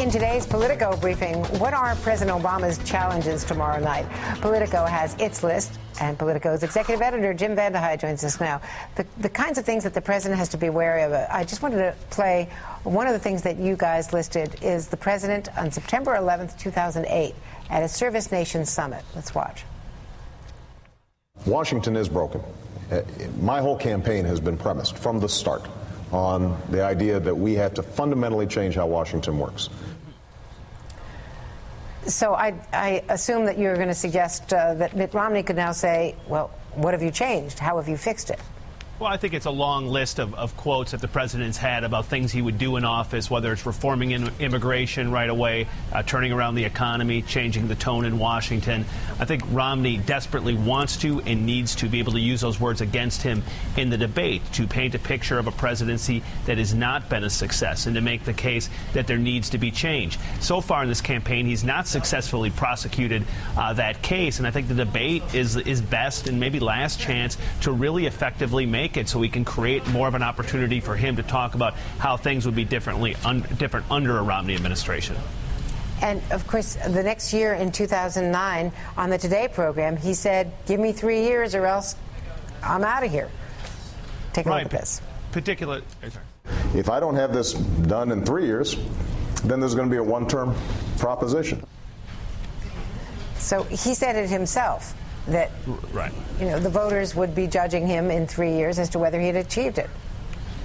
In today's Politico briefing, what are President Obama's challenges tomorrow night? Politico has its list, and Politico's executive editor, Jim Vandehei, joins us now. The kinds of things that the president has to be wary of. I just wanted to play one of the things that you guys listed is the president on September 11th, 2008, at a Service Nation Summit. Let's watch. Washington is broken. My whole campaign has been premised from the start on the idea that we have to fundamentally change how Washington works. So I assume that you're going to suggest that Mitt Romney could now say, well, what have you changed? How have you fixed it? Well, I think it's a long list of quotes that the president's had about things he would do in office, whether it's reforming immigration right away, turning around the economy, changing the tone in Washington. I think Romney desperately wants to and needs to be able to use those words against him in the debate to paint a picture of a presidency that has not been a success and to make the case that there needs to be change. So far in this campaign, he's not successfully prosecuted that case, and I think the debate is best and maybe last chance to really effectively make it so we can create more of an opportunity for him to talk about how things would be different under a Romney administration. And, of course, the next year in 2009, on the Today program, he said, give me 3 years or else I'm out of here. Take a look at this. If I don't have this done in 3 years, then there's going to be a one-term proposition. So he said it himself, that the voters would be judging him in 3 years as to whether he had achieved it.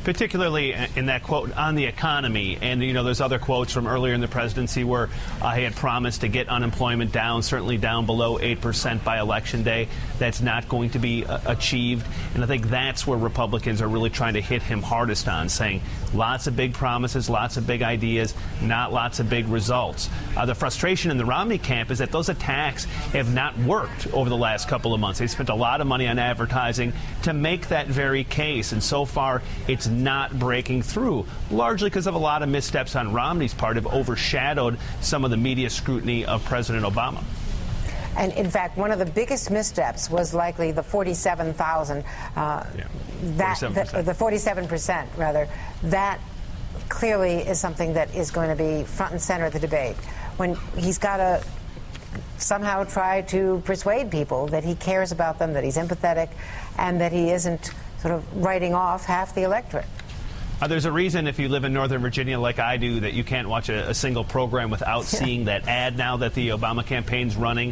Particularly in that quote on the economy. And, there's other quotes from earlier in the presidency where he had promised to get unemployment down, certainly down below 8% by Election Day. That's not going to be achieved. And I think that's where Republicans are really trying to hit him hardest on, saying lots of big promises, lots of big ideas, not lots of big results. The frustration in the Romney camp is that those attacks have not worked over the last couple of months. They spent a lot of money on advertising to make that very case. And so far, it's not breaking through, largely because of a lot of missteps on Romney's part have overshadowed some of the media scrutiny of President Obama. And in fact, one of the biggest missteps was likely the 47,000, the 47% rather. That clearly is something that is going to be front and center of the debate. When he's got to somehow try to persuade people that he cares about them, that he's empathetic, and that he isn't sort of writing off half the electorate. There's a reason, if you live in Northern Virginia like I do, that you can't watch a single program without seeing that ad now that the Obama campaign's running,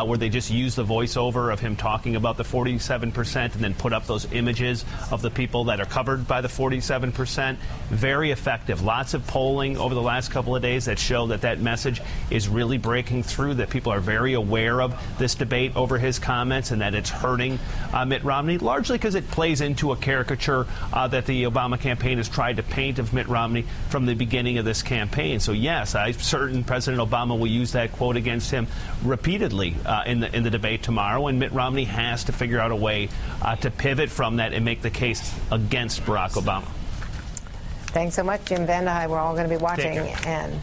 where they just use the voiceover of him talking about the 47% and then put up those images of the people that are covered by the 47%. Very effective. Lots of polling over the last couple of days that show that that message is really breaking through, that people are very aware of this debate over his comments and that it's hurting Mitt Romney, largely because it plays into a caricature that the Obama campaign is tried to paint of Mitt Romney from the beginning of this campaign. So yes, I'm certain President Obama will use that quote against him repeatedly in the debate tomorrow, and Mitt Romney has to figure out a way to pivot from that and make the case against Barack Obama. Thanks so much, Jim Vandehei. We're all going to be watching. And